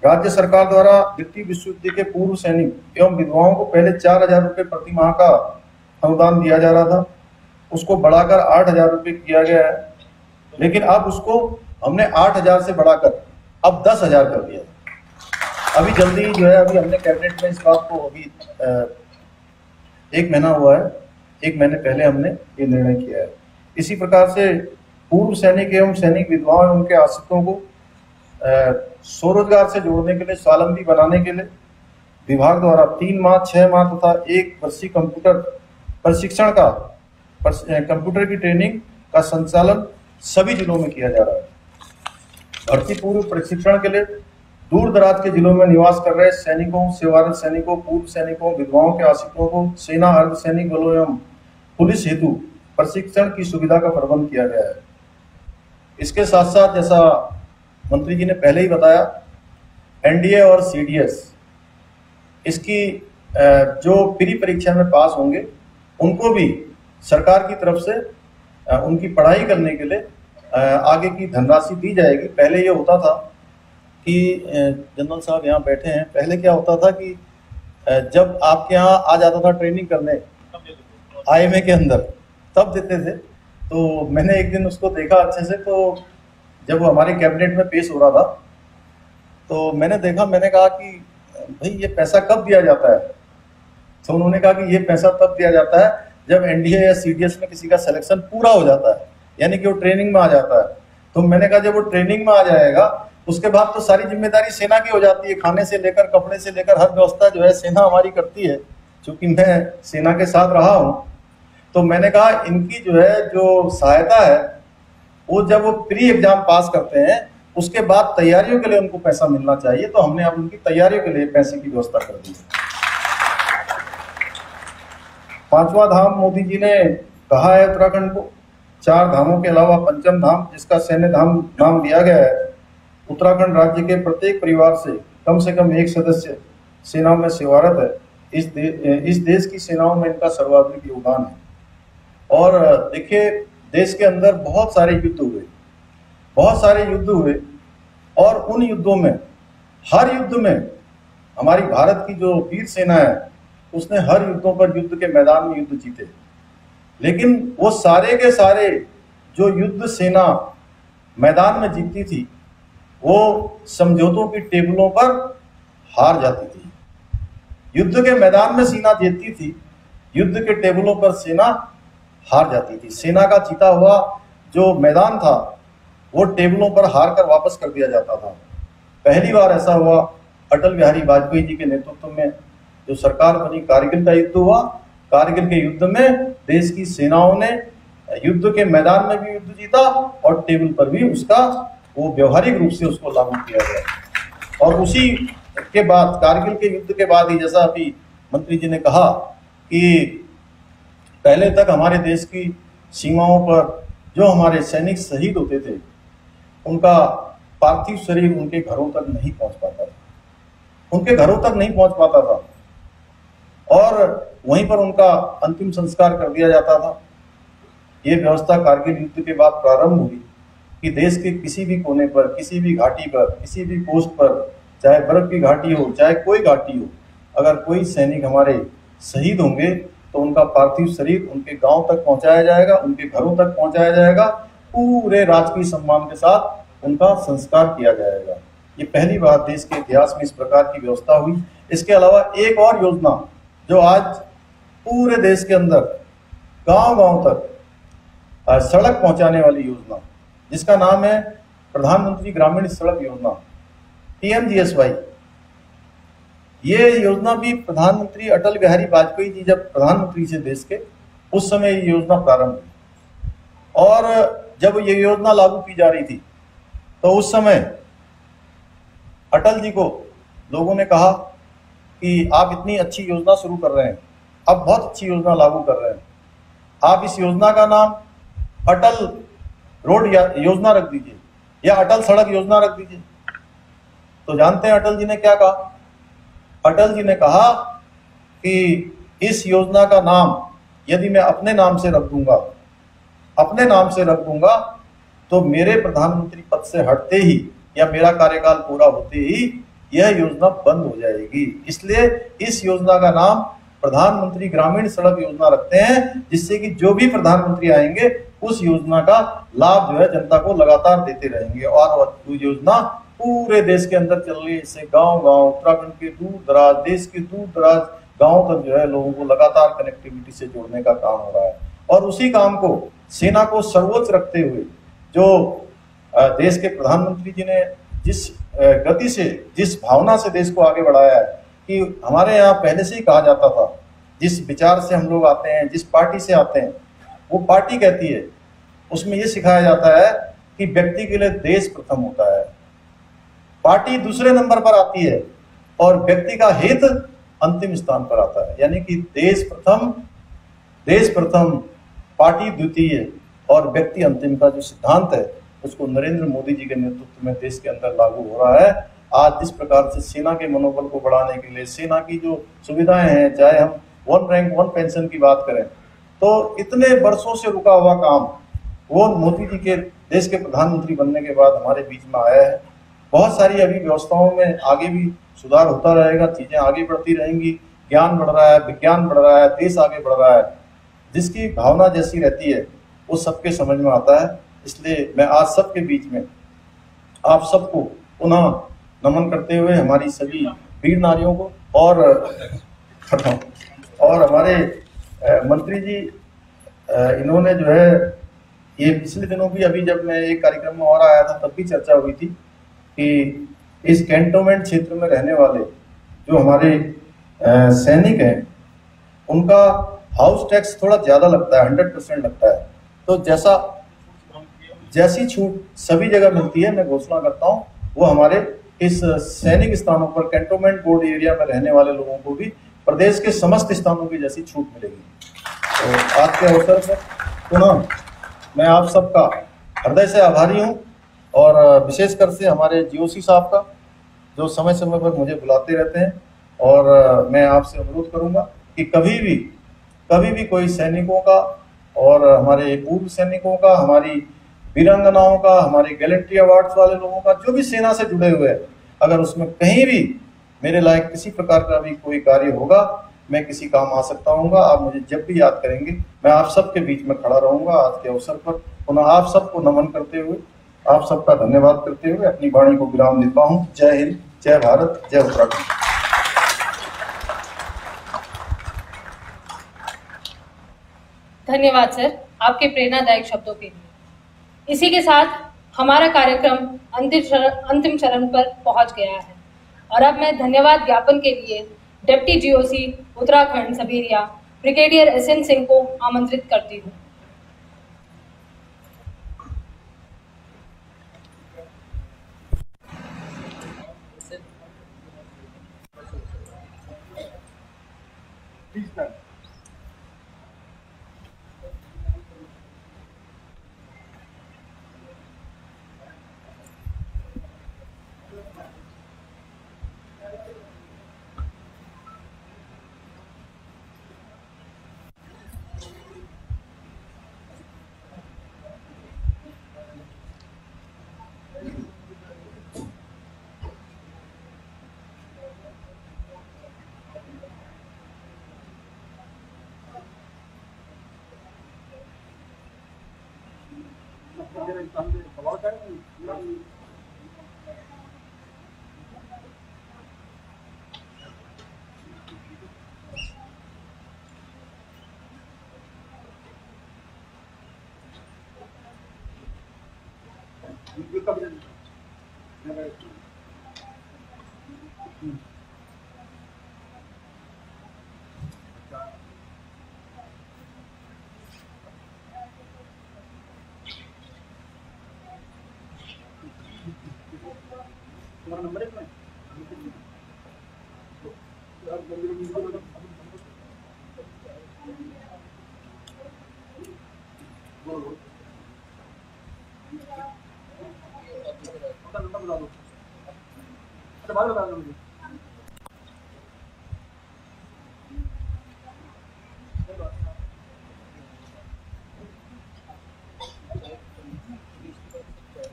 राज्य सरकार द्वारा द्वितीय विश्व युद्ध के पूर्व सैनिक एवं विधवाओं को पहले 4,000 रुपये प्रति माह का अनुदान दिया जा रहा था, उसको बढ़ाकर 8,000 रुपये किया गया है। लेकिन अब उसको हमने 8,000 से बढ़ाकर अब 10,000 कर दिया। अभी जल्दी जो है, अभी हमने कैबिनेट में इस बात को अभी 1 महीना हुआ है, 1 महीने पहले हमने ये निर्णय किया है। इसी प्रकार से पूर्व सैनिक एवं सैनिक विधवाओं एवं उनके आश्रितों को स्वरोजगार से जोड़ने के लिए, स्वावलंबी बनाने के लिए विभाग द्वारा 3 माह, 6 माह तथा 1 वर्षीय कंप्यूटर प्रशिक्षण का, कंप्यूटर की ट्रेनिंग का संचालन सभी जिलों में किया जा रहा है। भर्ती पूर्व प्रशिक्षण के लिए दूर दराज के जिलों में निवास कर रहे सैनिकों, सेवारत सैनिकों, पूर्व सैनिकों, विधवाओं के आश्रितों को सेना, अर्धसैनिक बलों एवं पुलिस हेतु प्रशिक्षण की सुविधा का प्रबंध किया गया है। इसके साथ साथ, जैसा मंत्री जी ने पहले ही बताया, एनडीए और सीडीएस, इसकी जो प्री परीक्षा में पास होंगे उनको भी सरकार की तरफ से उनकी पढ़ाई करने के लिए आगे की धनराशि दी जाएगी। पहले ये होता था कि जनरल साहब यहाँ बैठे हैं, पहले क्या होता था कि जब आपके यहाँ आ जाता था ट्रेनिंग करने आईएमए के अंदर, तब देते थे। तो मैंने एक दिन उसको देखा अच्छे से, तो जब वो हमारे कैबिनेट में पेश हो रहा था तो मैंने देखा, मैंने कहा कि भाई ये पैसा कब दिया जाता है? तो उन्होंने कहा कि ये पैसा तब दिया जाता है जब एनडीए या सीडीएस में किसी का सिलेक्शन पूरा हो जाता है, यानी कि वो ट्रेनिंग में आ जाता है। तो मैंने कहा जब वो ट्रेनिंग में आ जाएगा उसके बाद तो सारी जिम्मेदारी सेना की हो जाती है, खाने से लेकर, कपड़े से लेकर हर व्यवस्था जो है सेना हमारी करती है। चूंकि मैं सेना के साथ रहा हूँ, तो मैंने कहा इनकी जो है जो सहायता है वो जब वो प्री एग्जाम पास करते हैं उसके बाद तैयारियों के लिए उनको पैसा मिलना चाहिए, तो हमने अब उनकी तैयारियों के लिए पैसे की व्यवस्था कर दी है। 5वां धाम मोदी जी ने कहा है उत्तराखंड को, 4 धामों के अलावा 5म धाम जिसका सैन्य धाम नाम दिया गया है। उत्तराखंड राज्य के प्रत्येक परिवार से कम एक सदस्य सेनाओं में सेवारत है। इस देश की सेनाओं में इनका सर्वाधिक योगदान है। और देखिए, देश के अंदर बहुत सारे युद्ध हुए और उन युद्धों में, हर युद्ध में हमारी भारत की जो वीर सेना है उसने हर युद्धों पर युद्ध के मैदान में युद्ध जीते। लेकिन वो सारे के सारे जो युद्ध सेना मैदान में जीतती थी वो समझौतों की टेबलों पर हार जाती थी। युद्ध के मैदान में सेना जीतती थी, युद्ध के टेबलों पर सेना हार जाती थी। सेना का जीता हुआ जो मैदान था वो टेबलों पर हार कर वापस कर दिया जाता था। पहली बार ऐसा हुआ अटल बिहारी वाजपेयी जी के नेतृत्व में जो सरकार बनी, कारगिल का युद्ध हुआ। कारगिल के युद्ध में देश की सेनाओं ने युद्ध के मैदान में भी युद्ध जीता और टेबल पर भी उसका वो व्यवहारिक रूप से उसको लागू किया गया। और उसी के बाद, कारगिल के युद्ध के बाद ही, जैसा अभी मंत्री जी ने कहा कि पहले तक हमारे देश की सीमाओं पर जो हमारे सैनिक शहीद होते थे उनका पार्थिव शरीर उनके घरों तक नहीं पहुंच पाता था, और वहीं पर उनका अंतिम संस्कार कर दिया जाता था। ये व्यवस्था कारगिल युद्ध के बाद प्रारंभ हुई कि देश के किसी भी कोने पर, किसी भी घाटी पर, किसी भी पोस्ट पर, चाहे बर्फ की घाटी हो, चाहे कोई घाटी हो, अगर कोई सैनिक हमारे शहीद होंगे तो उनका पार्थिव शरीर उनके गांव तक पहुंचाया जाएगा, उनके घरों तक पहुंचाया जाएगा, पूरे राजकीय सम्मान के साथ उनका संस्कार किया जाएगा। ये पहली बार देश के इतिहास में इस प्रकार की व्यवस्था हुई। इसके अलावा एक और योजना जो आज पूरे देश के अंदर गांव-गांव तक सड़क पहुंचाने वाली योजना, जिसका नाम है प्रधानमंत्री ग्रामीण सड़क योजना, PMGSY। ये योजना भी प्रधानमंत्री अटल बिहारी वाजपेयी जी जब प्रधानमंत्री थे देश के, उस समय ये योजना प्रारंभ हुई। और जब ये योजना लागू की जा रही थी तो उस समय अटल जी को लोगों ने कहा कि आप इतनी अच्छी योजना शुरू कर रहे हैं, आप बहुत अच्छी योजना लागू कर रहे हैं, आप इस योजना का नाम अटल रोड योजना रख दीजिए या अटल सड़क योजना रख दीजिए। तो जानते हैं अटल जी ने क्या कहा? अटल जी ने कहा कि इस योजना का नाम यदि मैं अपने नाम से रख दूंगा तो मेरे प्रधानमंत्री पद से हटते ही या मेरा कार्यकाल पूरा होते ही यह योजना बंद हो जाएगी। इसलिए इस योजना का नाम प्रधानमंत्री ग्रामीण सड़क योजना रखते हैं, जिससे कि जो भी प्रधानमंत्री आएंगे उस योजना का लाभ जो है जनता को लगातार देते रहेंगे। और वो योजना पूरे देश के अंदर चल रही है। इससे गांव-गांव, उत्तराखंड के दूर दराज, देश के दूर दराज गांव तक जो है लोगों को लगातार कनेक्टिविटी से जोड़ने का काम हो रहा है। और उसी काम को, सेना को सर्वोच्च रखते हुए, जो देश के प्रधानमंत्री जी ने जिस गति से, जिस भावना से देश को आगे बढ़ाया है कि हमारे यहाँ पहले से ही कहा जाता था, जिस विचार से हम लोग आते हैं, जिस पार्टी से आते हैं, वो पार्टी कहती है, उसमें ये सिखाया जाता है कि व्यक्ति के लिए देश प्रथम होता है, पार्टी दूसरे नंबर पर आती है और व्यक्ति का हित अंतिम स्थान पर आता है। यानी कि देश प्रथम, पार्टी द्वितीय और व्यक्ति अंतिम का जो सिद्धांत है उसको नरेंद्र मोदी जी के नेतृत्व में देश के अंदर लागू हो रहा है। आज जिस प्रकार से सेना के मनोबल को बढ़ाने के लिए, सेना की जो सुविधाएं हैं, चाहे हम 1 रैंक 1 पेंशन की बात करें, तो इतने वर्षों से रुका हुआ काम वो मोदी जी के देश के प्रधानमंत्री बनने के बाद हमारे बीच में आया है। बहुत सारी अभी व्यवस्थाओं में आगे भी सुधार होता रहेगा, चीजें आगे बढ़ती रहेंगी, ज्ञान बढ़ रहा है, विज्ञान बढ़ रहा है, देश आगे बढ़ रहा है। जिसकी भावना जैसी रहती है वो सबके समझ में आता है। इसलिए मैं आज सबके बीच में आप सबको पुनः नमन करते हुए हमारी सभी वीर नारियों को और हमारे मंत्री जी, इन्होंने जो है ये पिछले दिनों भी, अभी जब मैं एक कार्यक्रम में और आया था तब भी चर्चा हुई थी कि इस कैंटोनमेंट क्षेत्र में रहने वाले जो हमारे सैनिक हैं उनका हाउस टैक्स थोड़ा ज्यादा लगता है, 100% लगता है। तो जैसा जैसी छूट सभी जगह मिलती है, मैं घोषणा करता हूँ वो हमारे इस सैनिक स्थानों पर कैंटोनमेंट बोर्ड एरिया में रहने वाले लोगों को भी प्रदेश के समस्त स्थानों की जैसी छूट मिलेगी। तो आज के अवसर पर पुनः मैं आप सबका हृदय से आभारी हूँ और विशेषकर से हमारे जीओसी साहब का, जो समय समय पर मुझे बुलाते रहते हैं। और मैं आपसे अनुरोध करूंगा कि कभी भी कोई सैनिकों का और हमारे पूर्व सैनिकों का, हमारी वीरांगनाओं का, हमारे गैलेंट्री अवार्ड्स वाले लोगों का, जो भी सेना से जुड़े हुए हैं, अगर उसमें कहीं भी मेरे लायक किसी प्रकार का भी कोई कार्य होगा, मैं किसी काम आ सकता हूँ। आप मुझे जब भी याद करेंगे, मैं आप सबके बीच में खड़ा रहूंगा। आज के अवसर पर पुनः आप सबको नमन करते हुए, आप सबका धन्यवाद करते हुए अपनी वाणी को विराम देता हूँ। जय हिंद, जय भारत, जय उत्तराखंड। धन्यवाद सर, आपके प्रेरणादायक शब्दों के लिए। इसी के साथ हमारा कार्यक्रम अंतिम चरण पर पहुंच गया है और अब मैं धन्यवाद ज्ञापन के लिए deputy GOC Uttarakhand sub area brigadier SN Singh को आमंत्रित करती हूँ।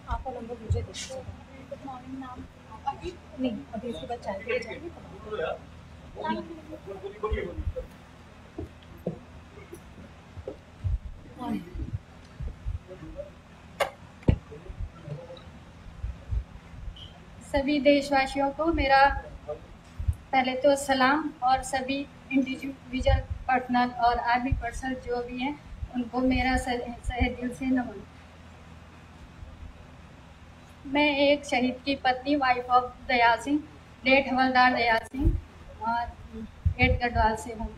आपका नंबर मुझे दीजिए। नहीं, अभी इसके बाद चाय पे जाएंगे। सभी देशवासियों को मेरा पहले तो सलाम और सभी इंडिविजुअल पर्सनल और आर्मी पर्सनल जो भी हैं उनको मेरा सहे दिल से नमन। मैं एक शहीद की पत्नी, wife of Dayal Singh, late havildar Dayal Singh और 8 गढ़वाल से हूँ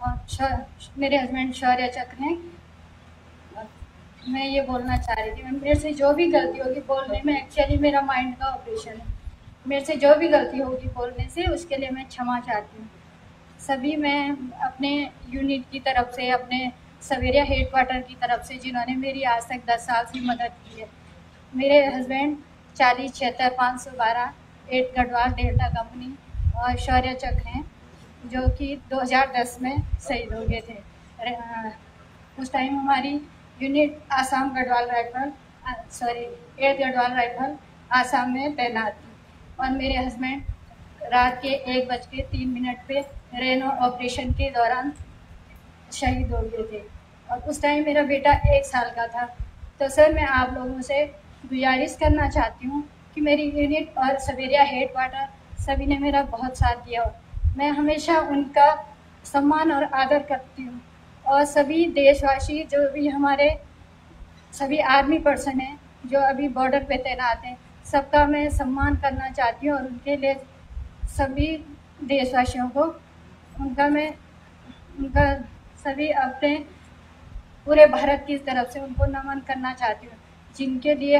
और मेरे हस्बैंड शौर्य चक्र हैं। मैं ये बोलना चाह रही थी, मेरे से जो भी गलती होगी बोलने में, एक्चुअली मेरा माइंड का ऑपरेशन है, मेरे से जो भी गलती होगी बोलने से उसके लिए मैं क्षमा चाहती हूँ। सभी मैं अपने यूनिट की तरफ से, अपने सवेरिया हेडक्वार्टर की तरफ से, जिन्होंने मेरी आज तक 10 साल से मदद की है। मेरे हस्बैंड 4076-512 8 गढ़वाल डेल्टा कंपनी और शौर्य चक्र हैं, जो कि 2010 में शहीद हो गए थे। उस टाइम हमारी unit Assam Garhwal rifle 8 Garhwal rifle Assam में तैनात थी और मेरे हस्बैंड रात के 1:03 पे रेनो ऑपरेशन के दौरान शहीद हो गए थे और उस टाइम मेरा बेटा 1 साल का था। तो सर, मैं आप लोगों से गुजारिश करना चाहती हूँ कि मेरी यूनिट और सवेरिया हेडक्वार्टर सभी ने मेरा बहुत साथ दिया और मैं हमेशा उनका सम्मान और आदर करती हूँ। और सभी देशवासी जो भी हमारे सभी आर्मी पर्सन हैं जो अभी बॉर्डर पे तैनात हैं, सबका मैं सम्मान करना चाहती हूँ और उनके लिए सभी देशवासियों को उनका सभी अपने पूरे भारत की तरफ से उनको नमन करना चाहती हूँ। जिनके लिए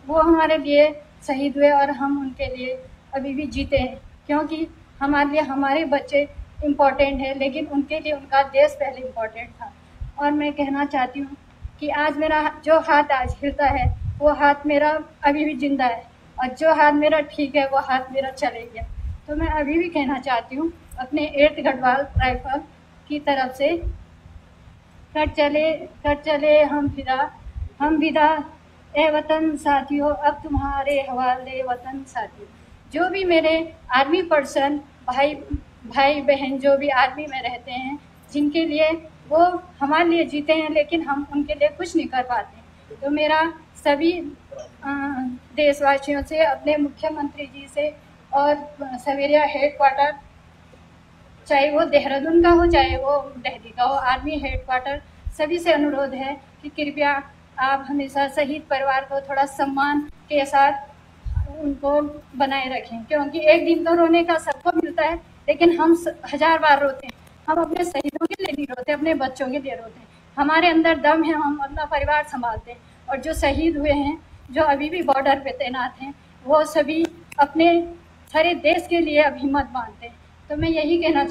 वो हमारे लिए शहीद हुए और हम उनके लिए अभी भी जीते हैं, क्योंकि हमारे लिए हमारे बच्चे इम्पोर्टेंट है, लेकिन उनके लिए उनका देश पहले इम्पोर्टेंट था। और मैं कहना चाहती हूँ कि आज मेरा जो हाथ आज हिलता है वो हाथ मेरा अभी भी जिंदा है, और जो हाथ मेरा ठीक है वो हाथ मेरा चले गया। तो मैं अभी भी कहना चाहती हूँ अपने 8th गढ़वाल राइफल की तरफ से, कर चले हम विदा ए वतन साथियों, अब तुम्हारे हवाले वतन साथियों। जो भी मेरे आर्मी पर्सन भाई बहन जो भी आर्मी में रहते हैं, जिनके लिए वो हमारे लिए जीते हैं लेकिन हम उनके लिए कुछ नहीं कर पाते, तो मेरा सभी देशवासियों से, अपने मुख्यमंत्री जी से और सवेरिया हेडक्वार्टर, चाहे वो देहरादून का हो चाहे वो दिल्ली का हो, आर्मी हेडक्वार्टर, सभी से अनुरोध है कि कृपया आप हमेशा शहीद परिवार को थोड़ा सम्मान के साथ उनको बनाए रखें, क्योंकि एक दिन तो रोने का सबको मिलता है, लेकिन हम 1000 बार रोते हैं। हम अपने शहीदों के लिए नहीं रोते, अपने बच्चों के लिए रोते हैं। हमारे अंदर दम है, हम अपना परिवार संभालते हैं। और जो शहीद हुए हैं, जो अभी भी बॉर्डर पे तैनात हैं, वो सभी अपने सारे देश के लिए अब हिम्मत बांधते हैं। तो मैं यही कहना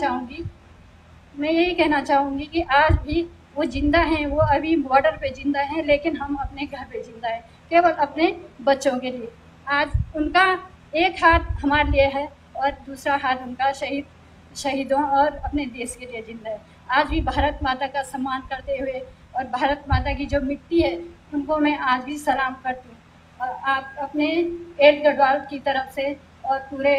चाहूँगी कि आज भी वो जिंदा हैं, वो अभी बॉर्डर पे जिंदा हैं, लेकिन हम अपने घर पे जिंदा हैं, केवल अपने बच्चों के लिए। आज उनका एक हाथ हमारे लिए है और दूसरा हाथ उनका शहीदों और अपने देश के लिए जिंदा है। आज भी भारत माता का सम्मान करते हुए और भारत माता की जो मिट्टी है उनको मैं आज भी सलाम करती हूँ। और आप अपने 8th गढ़वाल की तरफ से और पूरे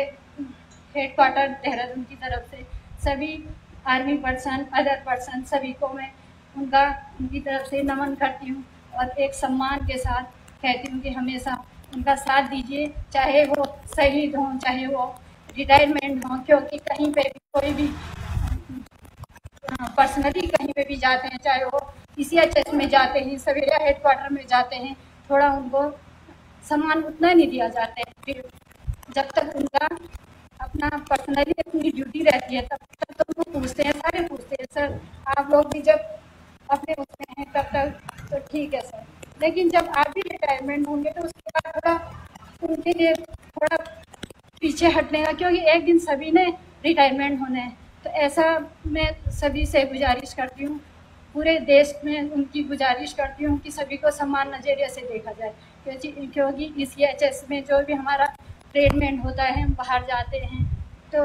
हेडक्वार्टर देहरादून की तरफ से सभी आर्मी पर्सन, अदर पर्सन, सभी को मैं उनकी तरफ से नमन करती हूँ और एक सम्मान के साथ कहती हूँ कि हमेशा उनका साथ दीजिए, चाहे वो शहीद हों, चाहे वो रिटायरमेंट हों, क्योंकि कहीं पे भी कोई भी पर्सनली कहीं पे भी जाते हैं, चाहे वो PCHS में जाते हैं, सवेरिया हेडक्वार्टर में जाते हैं, थोड़ा उनको सम्मान उतना नहीं दिया जाता है। फिर जब तक उनका अपना पर्सनली अपनी ड्यूटी रहती है तब तक तो उनको पूछते हैं, सारे पूछते हैं, सर आप लोग भी जब अपने उसमें हैं तब तक तो ठीक है सर, लेकिन जब आप भी रिटायरमेंट होंगे तो उसके बाद थोड़ा उनके लिए थोड़ा पीछे हटने का, क्योंकि एक दिन सभी ने रिटायरमेंट होना है। तो ऐसा मैं सभी से गुजारिश करती हूँ, पूरे देश में उनकी गुजारिश करती हूँ कि सभी को समान नज़रिए से देखा जाए, क्योंकि PCHS में जो भी हमारा ट्रीटमेंट होता है, हम बाहर जाते हैं तो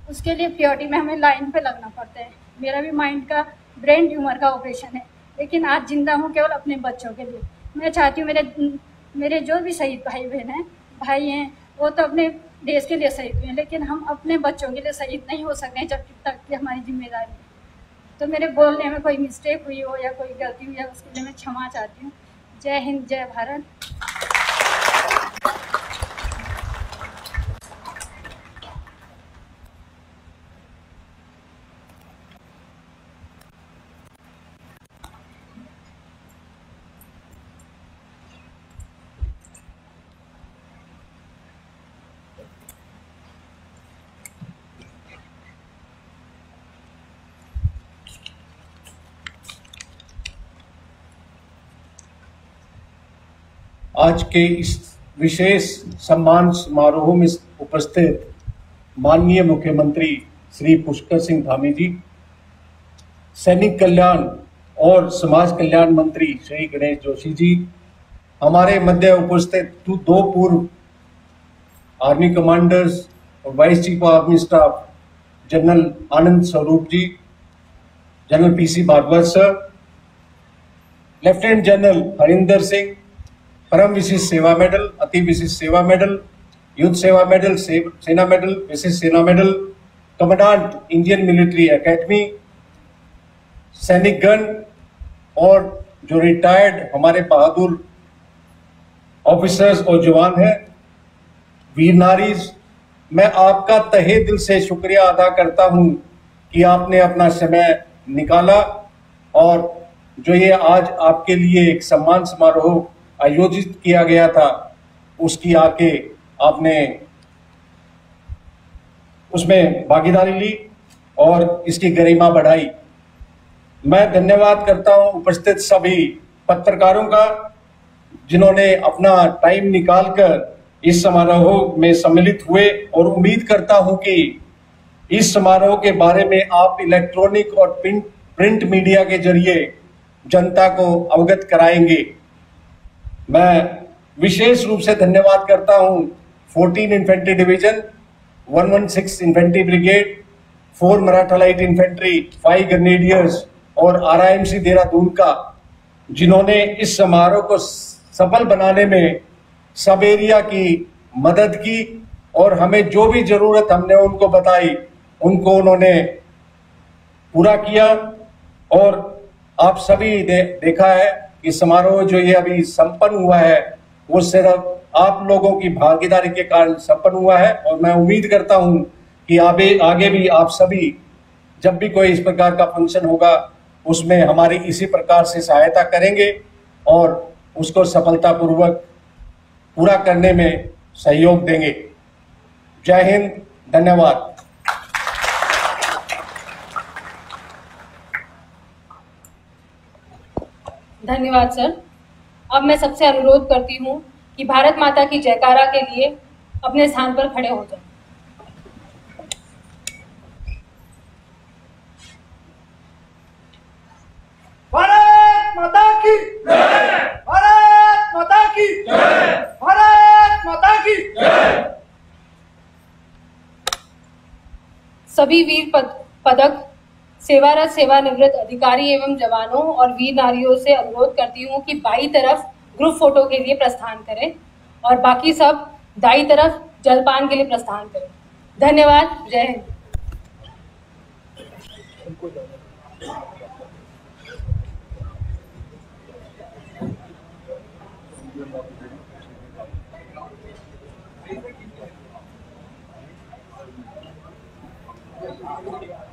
उसके लिए प्योरिटी में हमें लाइन पे लगना पड़ता है। मेरा भी माइंड का ब्रेन ट्यूमर का ऑपरेशन है, लेकिन आज जिंदा हूँ केवल अपने बच्चों के लिए। मैं चाहती हूँ मेरे जो भी शहीद भाई हैं वो तो अपने देश के लिए शहीद हुए हैं, लेकिन हम अपने बच्चों के लिए शहीद नहीं हो सकते जब तक कि हमारी जिम्मेदारी है। तो मेरे बोलने में कोई मिस्टेक हुई हो या कोई गलती हुई है उसके लिए मैं क्षमा चाहती हूँ। जय हिंद, जय भारत। आज के इस विशेष सम्मान समारोह में उपस्थित माननीय मुख्यमंत्री श्री पुष्कर सिंह धामी जी, सैनिक कल्याण और समाज कल्याण मंत्री श्री गणेश जोशी जी, हमारे मध्य उपस्थित 2 पूर्व आर्मी कमांडर्स और vice chief of army staff general Anand Swarup ji, general PC Bhagwat sir, lieutenant general Harinder Singh, Param Vishisht सेवा मेडल, अति विशिष्ट सेवा मेडल, युद्ध सेवा मेडल, सेना medal, Vishisht Sena medal, commandant Indian military academy, सैनिकगण और जो रिटायर्ड हमारे बहादुर ऑफिसर्स और जवान हैं, वीर नारीज, मैं आपका तहे दिल से शुक्रिया अदा करता हूं कि आपने अपना समय निकाला और जो ये आज आपके लिए एक सम्मान समारोह आयोजित किया गया था उसकी आके आपने उसमें भागीदारी ली और इसकी गरिमा बढ़ाई। मैं धन्यवाद करता हूं उपस्थित सभी पत्रकारों का जिन्होंने अपना टाइम निकालकर इस समारोह में सम्मिलित हुए, और उम्मीद करता हूं कि इस समारोह के बारे में आप इलेक्ट्रॉनिक और प्रिंट मीडिया के जरिए जनता को अवगत कराएंगे। मैं विशेष रूप से धन्यवाद करता हूं 14 infantry division, 116 infantry brigade, 4 Maratha light infantry, 5 grenadiers और RIMC देहरादून का, जिन्होंने इस समारोह को सफल बनाने में सब एरिया की मदद की, और हमें जो भी जरूरत हमने उनको बताई उनको उन्होंने पूरा किया। और आप सभी देखा है कि समारोह जो ये अभी संपन्न हुआ है वो सिर्फ आप लोगों की भागीदारी के कारण संपन्न हुआ है, और मैं उम्मीद करता हूं कि आगे भी आप सभी जब भी कोई इस प्रकार का फंक्शन होगा उसमें हमारी इसी प्रकार से सहायता करेंगे और उसको सफलतापूर्वक पूरा करने में सहयोग देंगे। जय हिंद, धन्यवाद। धन्यवाद सर। अब मैं सबसे अनुरोध करती हूं कि भारत माता की जयकारा के लिए अपने स्थान पर खड़े हो जाएं। भारत माता की जय, भारत माता की जय, भारत माता की जय। सभी वीर पदक सेवारत सेवानिवृत्त अधिकारी एवं जवानों और वीर नारियों से अनुरोध करती हूँ कि बाई तरफ ग्रुप फोटो के लिए प्रस्थान करें और बाकी सब दाई तरफ जलपान के लिए प्रस्थान करें। धन्यवाद। जय हिंद। Thank you.